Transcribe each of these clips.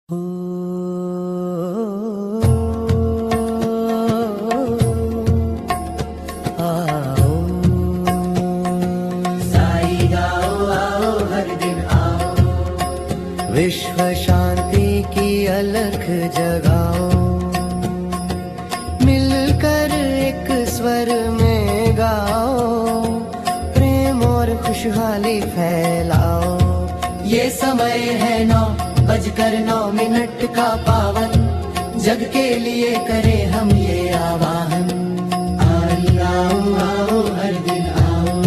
ओ, आओ साई गाओ, आओ हर दिन आओ, विश्व शांति की अलख जगाओ, मिलकर एक स्वर में गाओ, प्रेम और खुशहाली फैलाओ। ये समय है 9:09 का पावन, जग के लिए करें हम ये आवाहन। आओ आओ हर दिन आओ।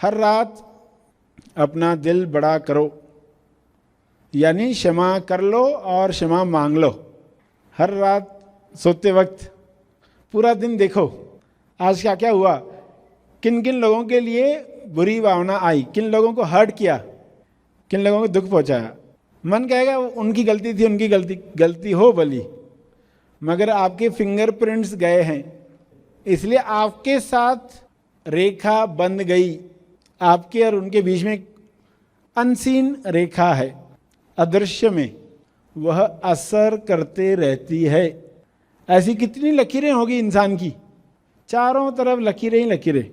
हर रात अपना दिल बड़ा करो, यानी क्षमा कर लो और क्षमा मांग लो। हर रात सोते वक्त पूरा दिन देखो आज क्या क्या हुआ, किन किन लोगों के लिए बुरी भावना आई, किन लोगों को हर्ट किया, किन लोगों को दुख पहुंचाया। मन कहेगा उनकी गलती थी, उनकी गलती हो भली, मगर आपके फिंगरप्रिंट्स गए हैं, इसलिए आपके साथ रेखा बंध गई। आपके और उनके बीच में अनसीन रेखा है, अदृश्य में, वह असर करते रहती है। ऐसी कितनी लकीरें होगी इंसान की, चारों तरफ लकीरें ही लकीरें।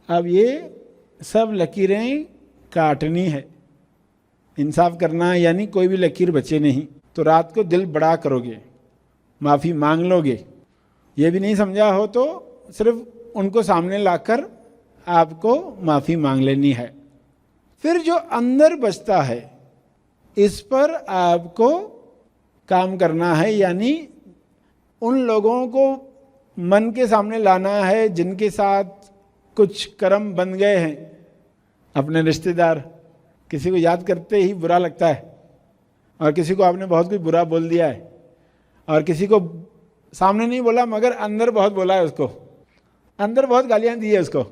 अब ये सब लकीरें काटनी है, इंसाफ करना है, यानी कोई भी लकीर बचे नहीं। तो रात को दिल बड़ा करोगे, माफ़ी मांग लोगे। ये भी नहीं समझा हो तो सिर्फ उनको सामने लाकर आपको माफ़ी मांग लेनी है। फिर जो अंदर बचता है इस पर आपको काम करना है, यानी उन लोगों को मन के सामने लाना है जिनके साथ कुछ कर्म बन गए हैं। अपने रिश्तेदार, किसी को याद करते ही बुरा लगता है, और किसी को आपने बहुत कुछ बुरा बोल दिया है, और किसी को सामने नहीं बोला मगर अंदर बहुत बोला है, उसको अंदर बहुत गालियां दी है उसको।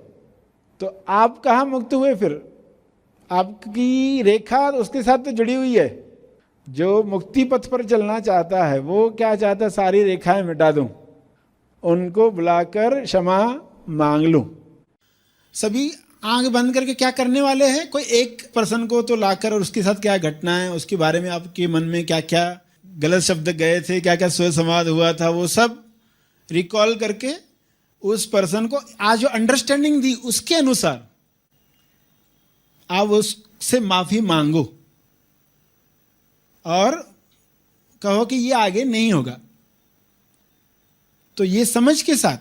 तो आप कहाँ मुक्त हुए? फिर आपकी रेखा उसके साथ तो जुड़ी हुई है। जो मुक्ति पथ पर चलना चाहता है वो क्या चाहता है? सारी रेखाएं मिटा दूं, उनको बुलाकर क्षमा मांग लूं। सभी आंख बंद करके क्या करने वाले हैं? कोई एक पर्सन को तो लाकर, और उसके साथ क्या घटना है, उसके बारे में आपके मन में क्या क्या गलत शब्द गए थे, क्या क्या स्वसंवाद हुआ था, वो सब रिकॉल करके उस पर्सन को आज जो अंडरस्टैंडिंग दी उसके अनुसार आप उससे माफी मांगो और कहो कि ये आगे नहीं होगा। तो ये समझ के साथ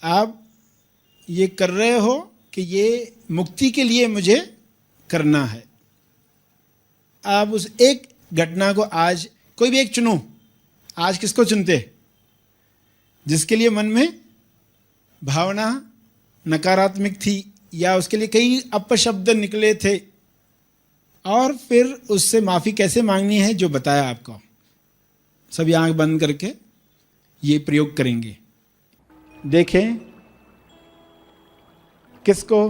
आप ये कर रहे हो कि ये मुक्ति के लिए मुझे करना है। आप उस एक घटना को आज कोई भी एक चुनो। आज किसको चुनते? जिसके लिए मन में भावना नकारात्मक थी या उसके लिए कई अपशब्द निकले थे, और फिर उससे माफ़ी कैसे मांगनी है जो बताया आपको। सभी आंख बंद करके ये प्रयोग करेंगे। देखें किसको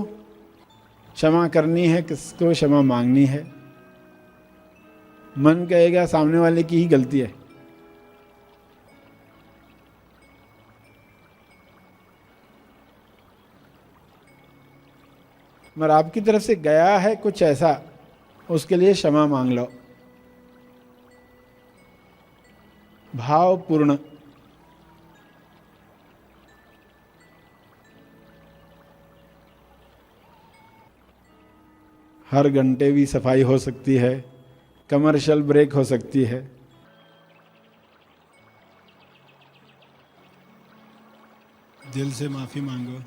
क्षमा करनी है, किसको क्षमा मांगनी है। मन कहेगा सामने वाले की ही गलती है। मगर आपकी तरफ से गया है कुछ ऐसा, उसके लिए क्षमा मांग लो भावपूर्ण। हर घंटे भी सफाई हो सकती है, कमर्शियल ब्रेक हो सकती है। दिल से माफी मांगो।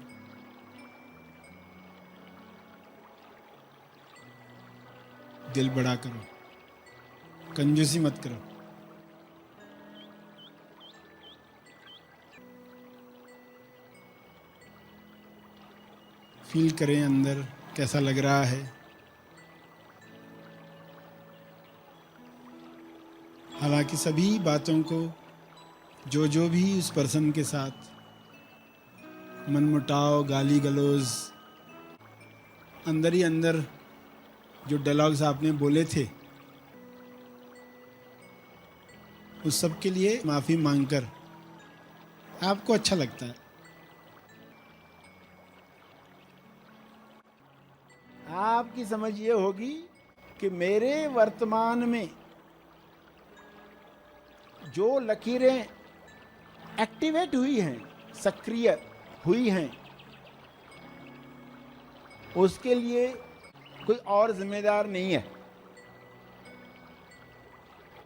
दिल बड़ा करो, कंजूसी मत करो। फील करें अंदर कैसा लग रहा है। हालांकि सभी बातों को जो भी उस पर्सन के साथ मनमुटाव, गाली गलौज अंदर ही अंदर जो डायलॉग्स आपने बोले थे उस सब के लिए माफ़ी मांगकर आपको अच्छा लगता है। आपकी समझ ये होगी कि मेरे वर्तमान में जो लकीरें एक्टिवेट हुई हैं, सक्रिय हुई हैं, उसके लिए कोई और जिम्मेदार नहीं है।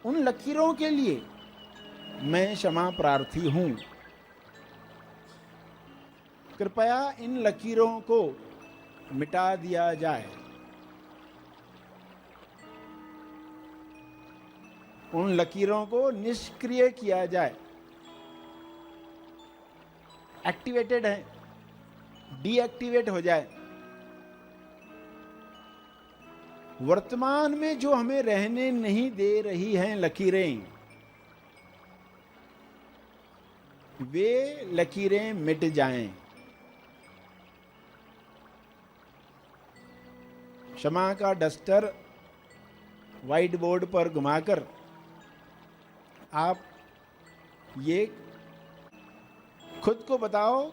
उन लकीरों के लिए मैं क्षमा प्रार्थी हूं। कृपया इन लकीरों को मिटा दिया जाए। उन लकीरों को निष्क्रिय किया जाए। एक्टिवेटेड है, डीएक्टिवेट हो जाए। वर्तमान में जो हमें रहने नहीं दे रही हैं लकीरें, वे लकीरें मिट जाएं। क्षमा का डस्टर व्हाइट बोर्ड पर घुमाकर आप ये खुद को बताओ,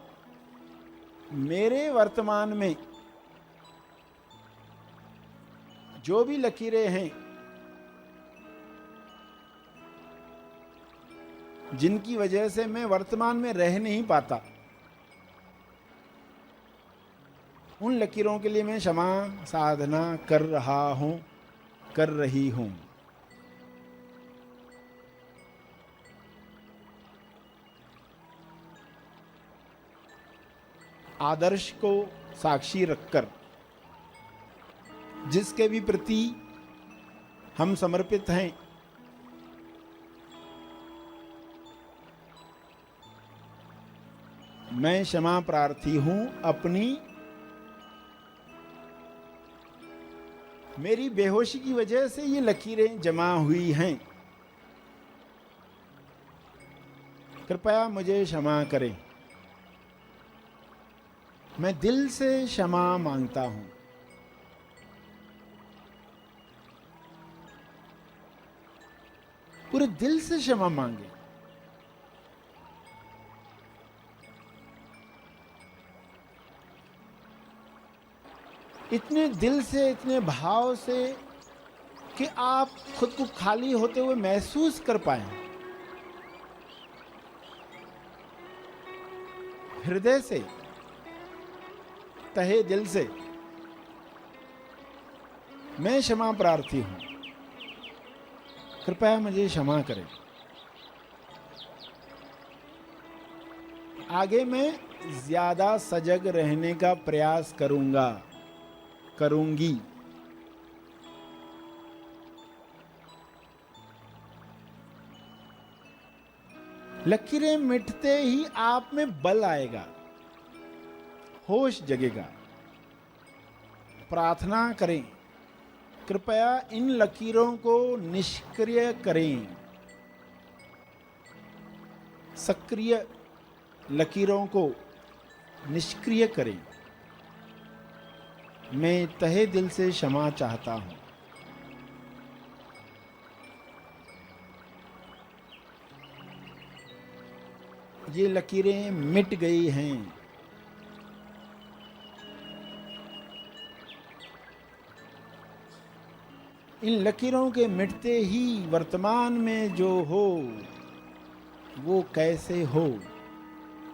मेरे वर्तमान में जो भी लकीरें हैं जिनकी वजह से मैं वर्तमान में रह नहीं पाता, उन लकीरों के लिए मैं क्षमा साधना कर रहा हूं, कर रही हूं। आदर्श को साक्षी रखकर जिसके भी प्रति हम समर्पित हैं, मैं क्षमा प्रार्थी हूं। अपनी मेरी बेहोशी की वजह से ये लकीरें जमा हुई हैं, कृपया मुझे क्षमा करें। मैं दिल से क्षमा मांगता हूं। पूरे दिल से क्षमा मांगे। इतने दिल से, इतने भाव से कि आप खुद को खाली होते हुए महसूस कर पाएं। हृदय से, तहे दिल से मैं क्षमा प्रार्थी हूं, कृपया मुझे क्षमा करें। आगे मैं ज्यादा सजग रहने का प्रयास करूंगा, करूंगी। लकीरें मिटते ही आप में बल आएगा, होश जगेगा। प्रार्थना करें, कृपया इन लकीरों को निष्क्रिय करें। सक्रिय लकीरों को निष्क्रिय करें। मैं तहे दिल से क्षमा चाहता हूं। ये लकीरें मिट गई हैं। इन लकीरों के मिटते ही वर्तमान में जो हो वो कैसे हो,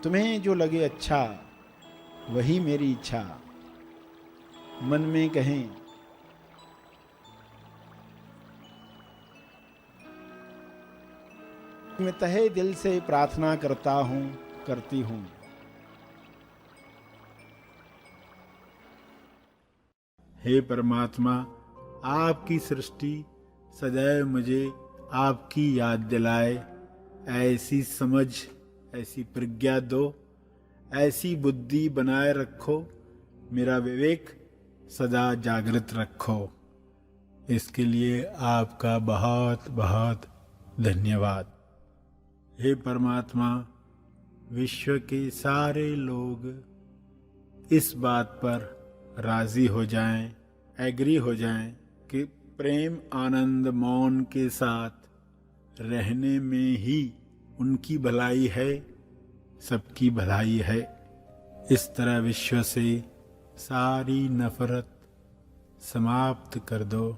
तुम्हें जो लगे अच्छा वही मेरी इच्छा। मन में कहें, मैं तहे दिल से प्रार्थना करता हूं, करती हूं। हे परमात्मा, आपकी सृष्टि सदैव मुझे आपकी याद दिलाए। ऐसी समझ, ऐसी प्रज्ञा दो, ऐसी बुद्धि बनाए रखो, मेरा विवेक सदा जागृत रखो। इसके लिए आपका बहुत बहुत धन्यवाद। हे परमात्मा, विश्व के सारे लोग इस बात पर राज़ी हो जाएं, एग्री हो जाएं कि प्रेम आनंद मौन के साथ रहने में ही उनकी भलाई है, सबकी भलाई है। इस तरह विश्व से सारी नफरत समाप्त कर दो,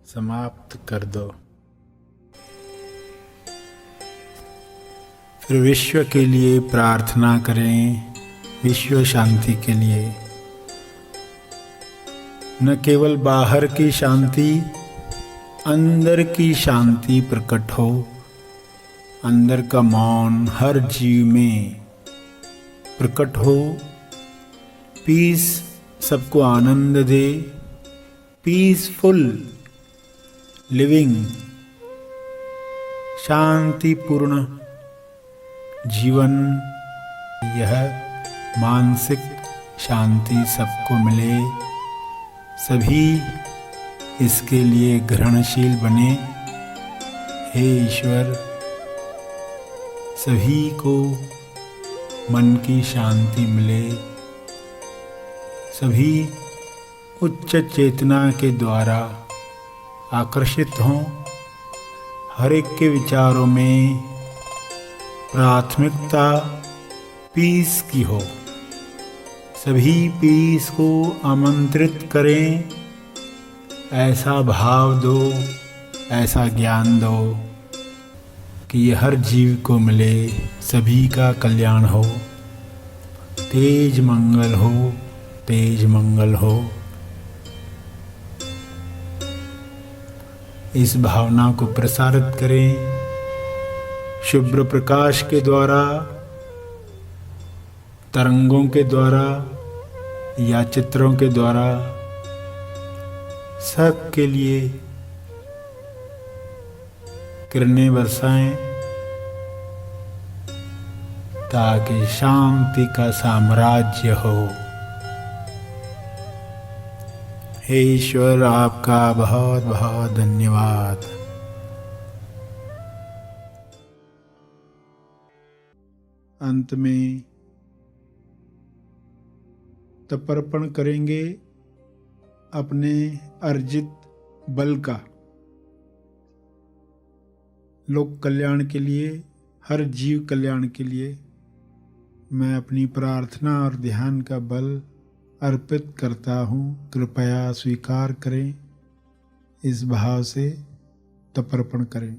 समाप्त कर दो। फिर विश्व के लिए प्रार्थना करें, विश्व शांति के लिए। न केवल बाहर की शांति, अंदर की शांति प्रकट हो। अंदर का मौन हर जीव में प्रकट हो। पीस सबको आनंद दे। पीसफुल लिविंग, शांतिपूर्ण जीवन, यह मानसिक शांति सबको मिले। सभी इसके लिए ग्रहणशील बने। हे ईश्वर, सभी को मन की शांति मिले। सभी उच्च चेतना के द्वारा आकर्षित हों। हर एक के विचारों में प्राथमिकता पीस की हो। सभी पीस को आमंत्रित करें। ऐसा भाव दो, ऐसा ज्ञान दो कि ये हर जीव को मिले, सभी का कल्याण हो। तेज मंगल हो, तेज मंगल हो। इस भावना को प्रसारित करें शुभ्र प्रकाश के द्वारा, तरंगों के द्वारा या चित्रों के द्वारा। सबके लिए किरणें बरसाएं ताकि शांति का साम्राज्य हो। हे ईश्वर, आपका बहुत बहुत धन्यवाद। अंत में तर्पण करेंगे अपने अर्जित बल का, लोक कल्याण के लिए, हर जीव कल्याण के लिए। मैं अपनी प्रार्थना और ध्यान का बल अर्पित करता हूँ, कृपया स्वीकार करें। इस भाव से तर्पण करें।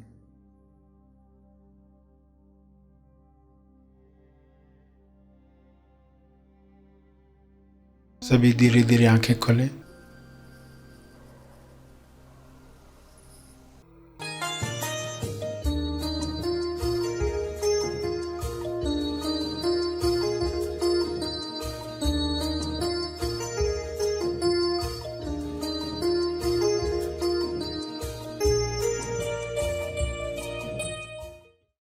सभी धीरे धीरे आंखें खोलें।